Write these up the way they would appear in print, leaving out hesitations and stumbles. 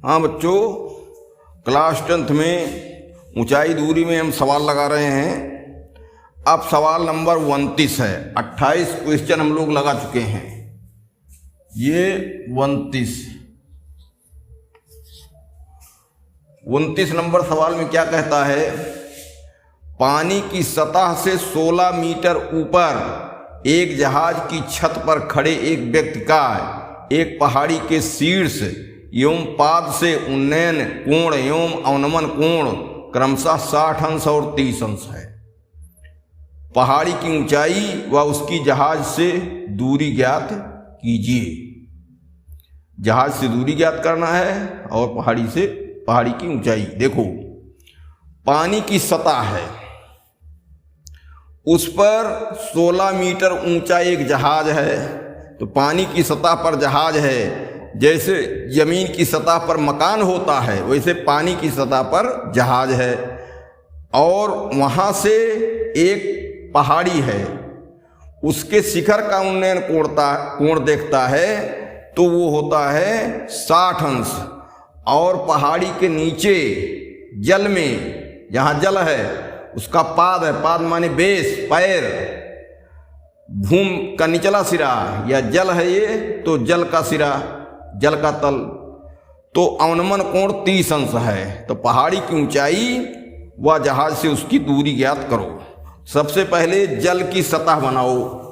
हाँ बच्चों, class 10th में ऊंचाई दूरी में हम सवाल लगा रहे हैं। अब सवाल नंबर 29 है। 28 क्वेश्चन हम लोग लगा चुके हैं। ये 29 नंबर सवाल में क्या कहता है? पानी की सतह से 16 मीटर ऊपर एक जहाज की छत पर खड़े एक व्यक्ति का एक पहाड़ी के शीर्ष एवं पाद से उन्नयन कोण एवं अवनमन कोण क्रमशः 60 अंश और 30 अंश है। पहाड़ी की ऊंचाई व उसकी जहाज से दूरी ज्ञात कीजिए। जहाज से दूरी ज्ञात करना है और पहाड़ी की ऊंचाई। देखो, पानी की सतह है, उस पर 16 मीटर ऊंचा एक जहाज है। तो पानी की सतह पर जहाज है। जैसे जमीन की सतह पर मकान होता है, वैसे पानी की सतह पर जहाज है। और वहाँ से एक पहाड़ी है, उसके शिखर का उन्नयन कोण देखता है तो वो होता है 60 अंश। और पहाड़ी के नीचे जल में, जहाँ जल है, उसका पाद है। पाद माने बेस, पैर, भूमि का निचला सिरा या जल है ये, तो जल का सिरा, जल का तल। तो अवनमन कोण 30 अंश है। तो पहाड़ी की ऊंचाई व जहाज से उसकी दूरी ज्ञात करो। सबसे पहले जल की सतह बनाओ।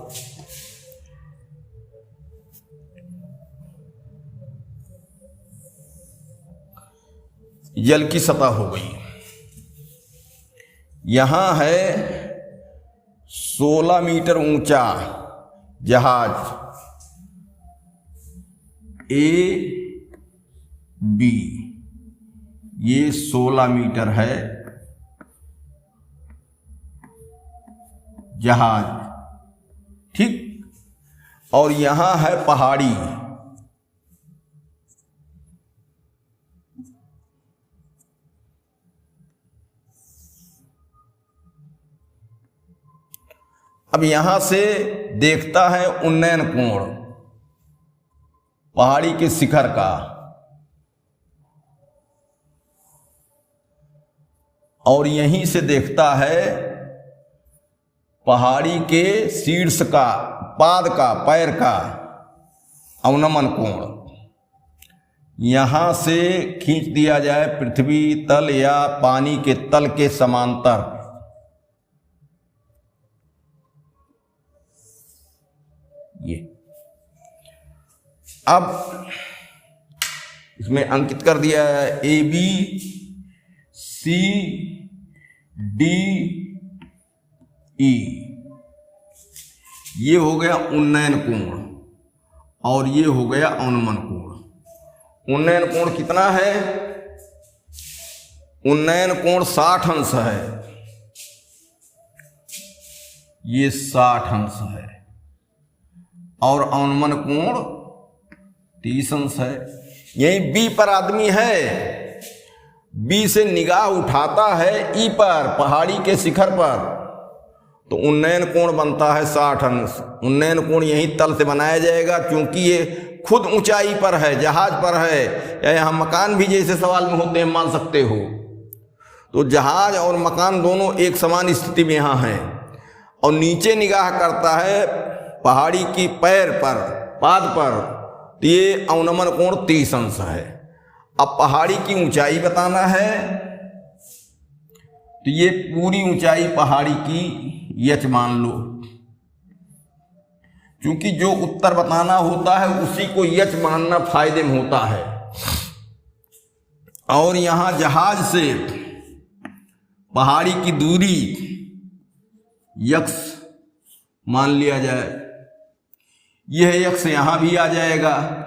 जल की सतह हो गई। यहां है 16 मीटर ऊंचा जहाज AB, ये 16 मीटर है जहाज, ठीक। और यहां है पहाड़ी, अब यहां से देखता है उन्नयन कोण पहाड़ी के शिखर का, और यहीं से देखता है पहाड़ी के शीर्ष का, पाद का, पैर का अवनमन कोण। यहां से खींच दिया जाए पृथ्वी तल या पानी के तल के समांतर। ये अब इसमें अंकित कर दिया है ABC DE। ये हो गया उन्नयन कोण और ये हो गया अवनमन कोण। उन्नयन कोण कितना है? उन्नयन कोण 60 अंश है, ये 60 अंश है। और अवनमन कोण 30 अंश है। यही B पर आदमी है, B से निगाह उठाता है E पर, पहाड़ी के शिखर पर, तो उन्नयन कोण बनता है 60 अंश। उन्नयन कोण यही तल से बनाया जाएगा, क्योंकि ये खुद ऊंचाई पर है, जहाज पर है, या यहाँ मकान भी जैसे सवाल में होते हैं मान सकते हो। तो जहाज और मकान दोनों एक समान स्थिति में यहाँ हैं। और नीचे निगाह करता है पहाड़ी की पैर पर, पाद पर, तो ये अवनमन कोण 30 अंश है। अब पहाड़ी की ऊंचाई बताना है, तो ये पूरी ऊंचाई पहाड़ी की H मान लो, क्योंकि जो उत्तर बताना होता है उसी को H मानना फायदे में होता है। और यहां जहाज से पहाड़ी की दूरी X मान लिया जाए। यह X यहां भी आ जाएगा,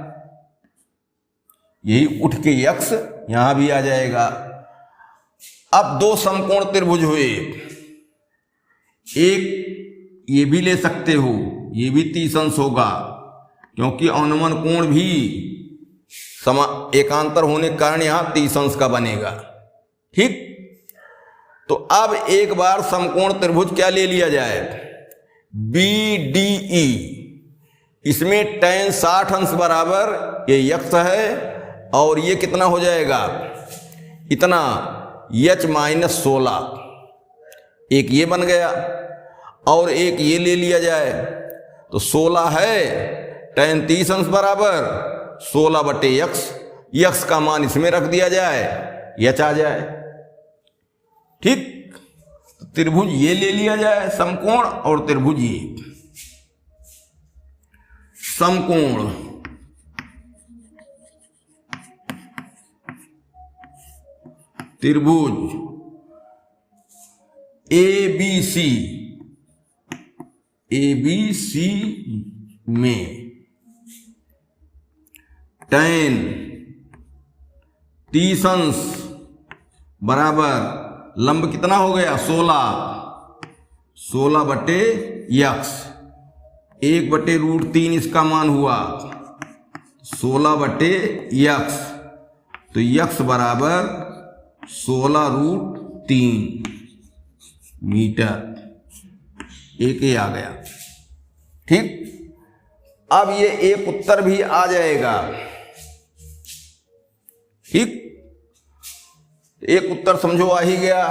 यही उठ के X यहां भी आ जाएगा। अब दो समकोण त्रिभुज हुए, एक ये भी ले सकते हो, ये भी 30 अंश होगा, क्योंकि अवनमन कोण भी एकांतर होने के कारण यहां 30 अंश का बनेगा, ठीक। तो अब एक बार समकोण त्रिभुज क्या ले लिया जाए? BDE। इसमें tan 60 अंश बराबर ये X है और ये कितना हो जाएगा, इतना h माइनस 16, एक ये बन गया और एक ये ले लिया जाए तो 16 है, tan 30 अंश बराबर 16 बटे x, x का मान इसमें रख दिया जाए, h आ जाए। ठीक, त्रिभुज ये ले लिया जाए समकोण, और त्रिभुज ये समकोण त्रिभुज ABC में tan 30 अंश बराबर लंब कितना हो गया, 16 बटे x, 1 बटे √3 इसका मान हुआ 16 बटे x, तो x बराबर 16√3 मीटर, एक ही आ गया। ठीक, अब ये एक उत्तर भी आ जाएगा। ठीक, एक उत्तर समझो आ ही गया,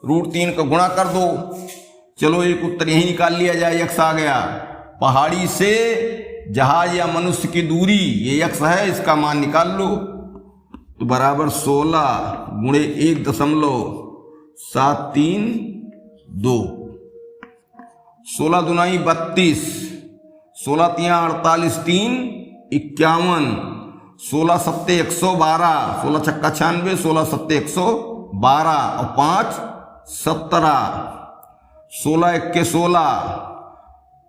√3 का गुणा कर दो, चलो एक उत्तर यही निकाल लिया जाए, x आ गया। पहाड़ी से जहाज या मनुष्य की दूरी ये x है, इसका मान निकाल लो, तो बराबर 16 गुणे 1.732, 16 दूनाई 32, 16 तिया 48, 3 51, 16 सत्ते 112, 16 छक्का 96, 16 सत्ते 112 और 5 17, 16 इक्के 16,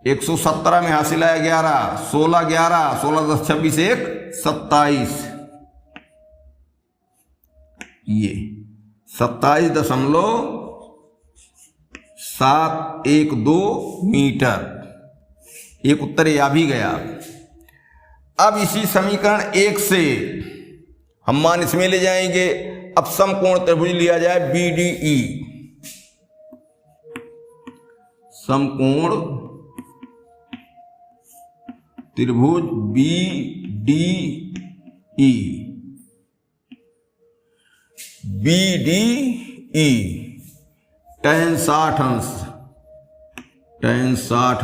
117 में हासिल आया 11, 16 11, 16 10 26 1 27, ये 27.712 मीटर, एक उत्तर ये आ भी गया। अब इसी समीकरण 1 से हम मान इसमें ले जाएंगे। अब समकोण त्रिभुज लिया जाए BDE, समकोण त्रिभुज BDE, tan 60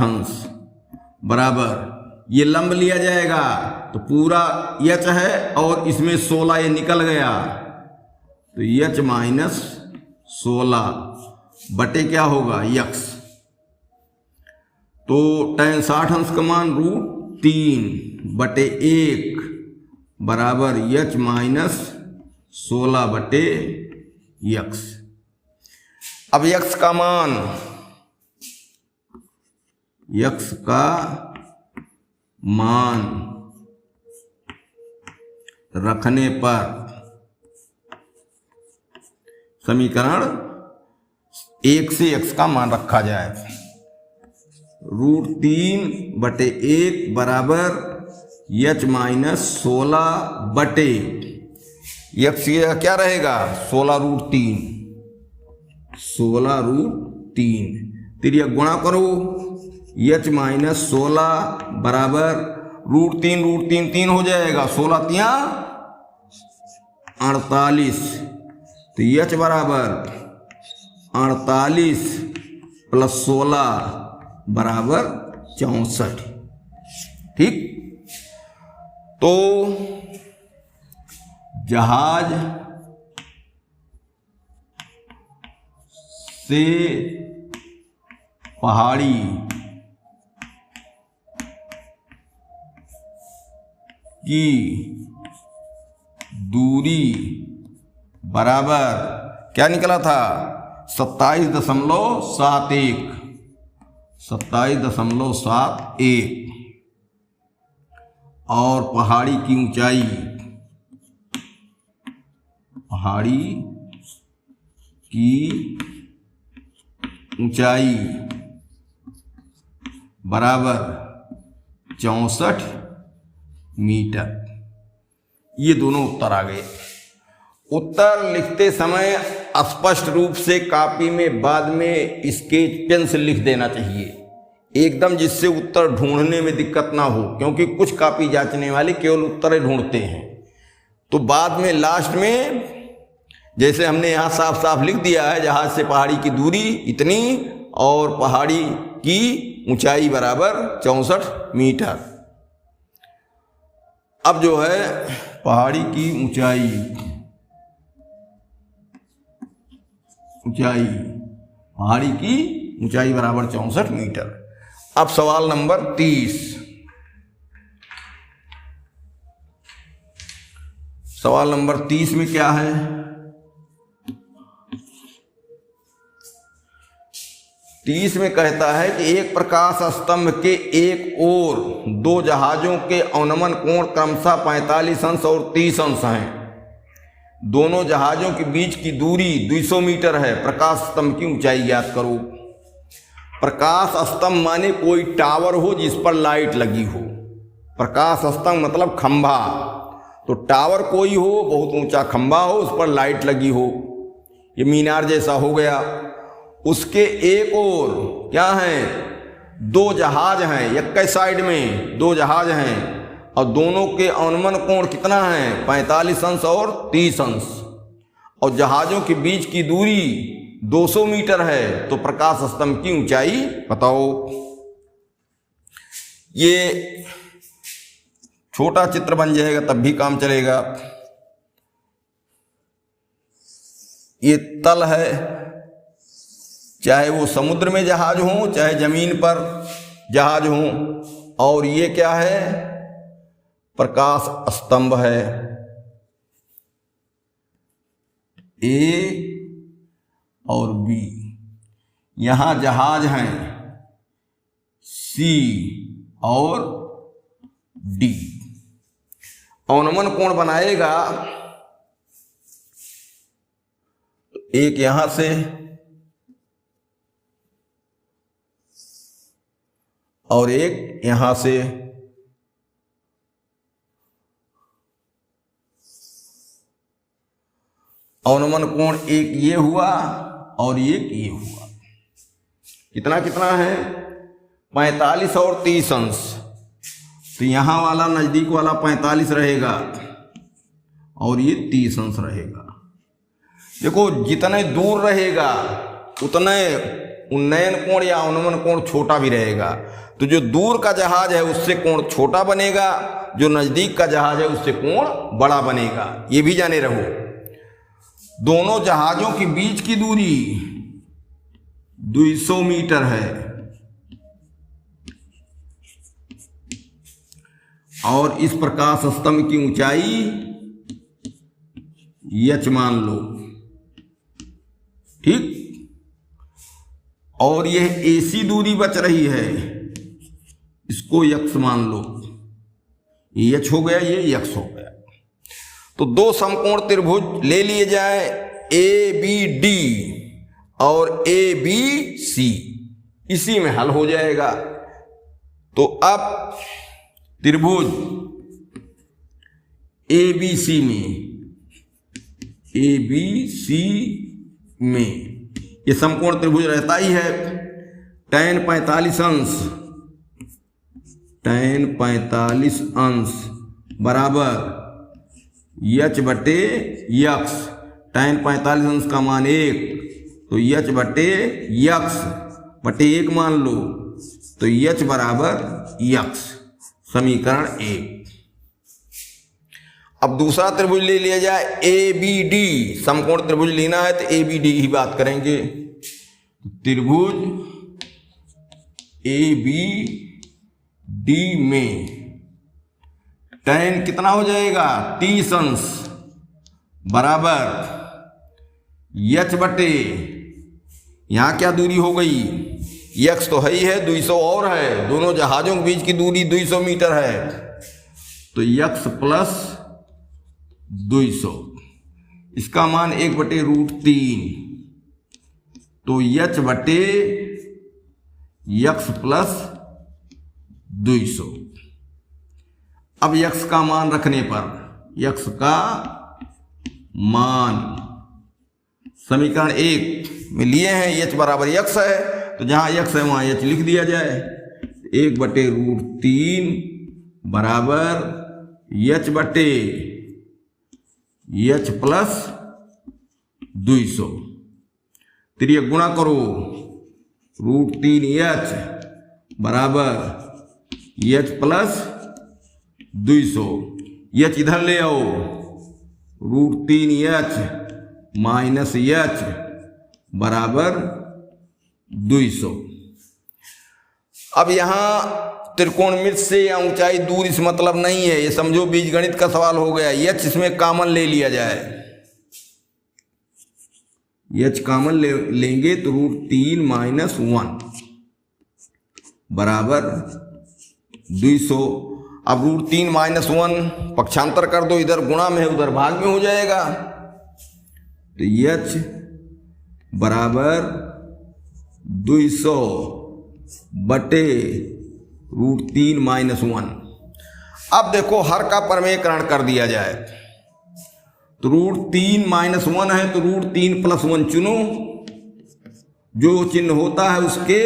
अंश बराबर, ये लंब लिया जाएगा तो पूरा h है और इसमें 16 ये निकल गया, तो h माइनस 16 बटे क्या होगा, x, तो tan 60 अंश का मान √3 बटे 1 बराबर h माइनस 16 बटे x। अब x का मान, रखने पर समीकरण 1 से x का मान रखा जाए, √3 बटे 1 बराबर h माइनस 16 बटे x क्या रहेगा, 16√3, 16√3, तिरिया गुणा करो, h माइनस 16 बराबर √3 3 हो जाएगा, 16 तिया 48, तो h बराबर 48 प्लस 16 बराबर 64। ठीक, तो जहाज से पहाड़ी की दूरी बराबर क्या निकला था, 27.71 और पहाड़ी की ऊंचाई बराबर 64 मीटर। ये दोनों उत्तर आ गए। उत्तर लिखते समय स्पष्ट रूप से कॉपी में बाद में स्केच पेन से लिख देना चाहिए एकदम, जिससे उत्तर ढूंढने में दिक्कत ना हो, क्योंकि कुछ कॉपी जांचने वाले केवल उत्तर ढूंढते हैं। तो बाद में लास्ट में जैसे हमने यहाँ साफ साफ लिख दिया है, जहाज से पहाड़ी की दूरी इतनी और पहाड़ी की ऊंचाई बराबर 64 मीटर। अब जो है पहाड़ी की ऊंचाई पहाड़ी की ऊंचाई बराबर 64 मीटर। अब सवाल नंबर 30। सवाल नंबर 30 में क्या है? तीस में कहता है कि एक प्रकाश स्तंभ के एक ओर दो जहाजों के अवनमन कोण क्रमशः 45 अंश और 30 अंश हैं। दोनों जहाजों के बीच की दूरी 200 मीटर है। प्रकाश स्तंभ की ऊंचाई ज्ञात करो। प्रकाश स्तंभ माने कोई टावर हो जिस पर लाइट लगी हो। प्रकाश स्तंभ मतलब खंभा। तो टावर कोई हो, बहुत ऊंचा खंभा हो, उस पर लाइट लगी हो, ये मीनार जैसा हो गया। उसके एक ओर क्या है? दो जहाज हैं, एक के साइड में दो जहाज हैं और दोनों के अवनमन कोण कितना है? 45 अंश और 30 अंश। और जहाजों के बीच की दूरी 200 मीटर है। तो प्रकाश स्तंभ की ऊंचाई बताओ। ये छोटा चित्र बन जाएगा तब भी काम चलेगा। ये तल है, चाहे वो समुद्र में जहाज हो चाहे जमीन पर जहाज हो। और ये क्या है? प्रकाश स्तंभ है। ए और बी, यहां जहाज हैं सी और डी। अवनमन कोण बनाएगा एक यहां से और एक यहां से। अवनमन कोण एक ये हुआ और एक ये हुआ। कितना कितना है? 45 और 30 अंश। तो यहां वाला नजदीक वाला 45 रहेगा और ये 30 अंश रहेगा। देखो जितने दूर रहेगा उतने उन्नयन कोण या अवनमन कोण छोटा भी रहेगा। तो जो दूर का जहाज है उससे कोण छोटा बनेगा, जो नजदीक का जहाज है उससे कोण बड़ा बनेगा। ये भी जाने रहो। दोनों जहाजों के बीच की दूरी 200 मीटर है और इस प्रकाश स्तंभ की ऊंचाई h मान लो, ठीक। और यह AC दूरी बच रही है, इसको x मान लो। ये h हो गया, ये x हो गया। तो दो समकोण त्रिभुज ले लिए जाए ABD और ABC, इसी में हल हो जाएगा। तो अब त्रिभुज ABC में ये समकोण त्रिभुज रहता ही है। tan 45 अंश बराबर h बटे x। tan 45 अंश का मान 1, तो h बटे x बटे 1 मान लो, तो h बराबर x। समीकरण 1। अब दूसरा त्रिभुज ले लिया जाए ABD। समकोण त्रिभुज लेना है तो ABD ही बात करेंगे। त्रिभुज ABD में tan कितना हो जाएगा? 30 अंश बराबर h बटे, यहां क्या दूरी हो गई? x तो है ही है, 200 और है। दोनों जहाजों के बीच की दूरी 200 मीटर है, तो x प्लस 200, इसका मान 1/√3, तो h बटे x प्लस 200। अब x का मान रखने पर, x का मान समीकरण 1 में लिए हैं, h बराबर x है, तो जहां x है वहां h लिख दिया जाए। 1/√3 बराबर h बटे एच प्लस 200, फिर ये गुणा करो, √3h बराबर एच प्लस 200, एच इधर ले आओ, √3h माइनस एच बराबर 200। अब यहां त्रिकोणमिति से या ऊंचाई दूर इस मतलब नहीं है, ये समझो बीजगणित का सवाल हो गया। एच इसमें कॉमन ले लिया जाए, एच कॉमन लेंगे तो √3 माइनस 1 बराबर 200। अब √3 माइनस 1 पक्षांतर कर दो, इधर गुणा में है उधर भाग में हो जाएगा, तो एच बराबर 200 बटे √3 माइनस 1। अब देखो हर का परमेयकरण कर दिया जाए, तो √3 माइनस 1 है तो √3 प्लस 1 चुनो, जो चिन्ह होता है उसके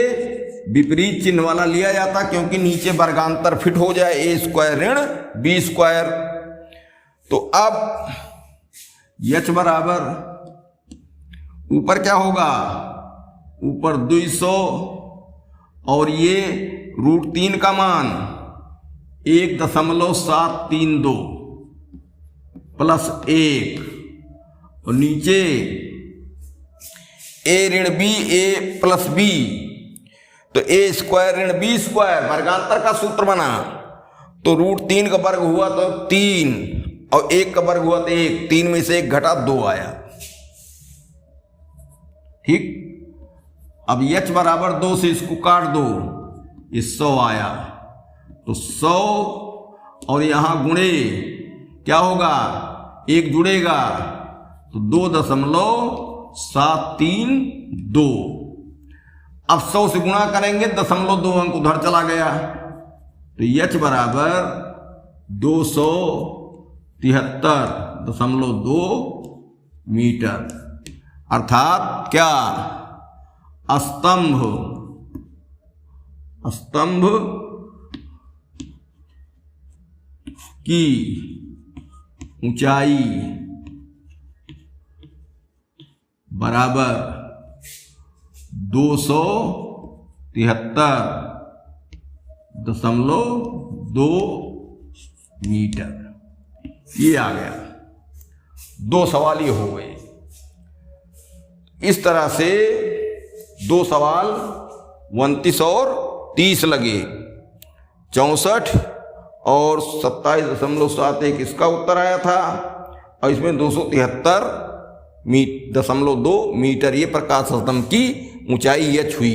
विपरीत चिन्ह वाला लिया जाता, क्योंकि नीचे वर्गांतर फिट हो जाए, a² ऋण b²। तो अब h बराबर ऊपर क्या होगा, ऊपर 200 और ये √3 का मान 1.732 प्लस 1 और नीचे a ऋण b a प्लस b, तो a² ऋण b² वर्गांतर का सूत्र बना, तो √3 का वर्ग हुआ तो 3 और 1 का वर्ग हुआ तो 1, 3 में से 1 घटा 2 आया। ठीक, अब h बराबर 2 से इसको काट दो, ये 100 आया, तो 100 और यहां गुणे क्या होगा, 1 जुड़ेगा तो 2.732। अब 100 से गुणा करेंगे, 0.2 अंक उधर चला गया, तो h बराबर 273.2 मीटर, अर्थात क्या, स्तंभ की ऊंचाई बराबर 273.2 मीटर। ये आ गया, 2 सवाल ये हो गए। इस तरह से 2 सवाल 29 और 30 लगे, 64 और 27.71 इसका उत्तर आया था, और इसमें 273.2 मीटर ये प्रकाश स्तंभ की ऊंचाई h हुई।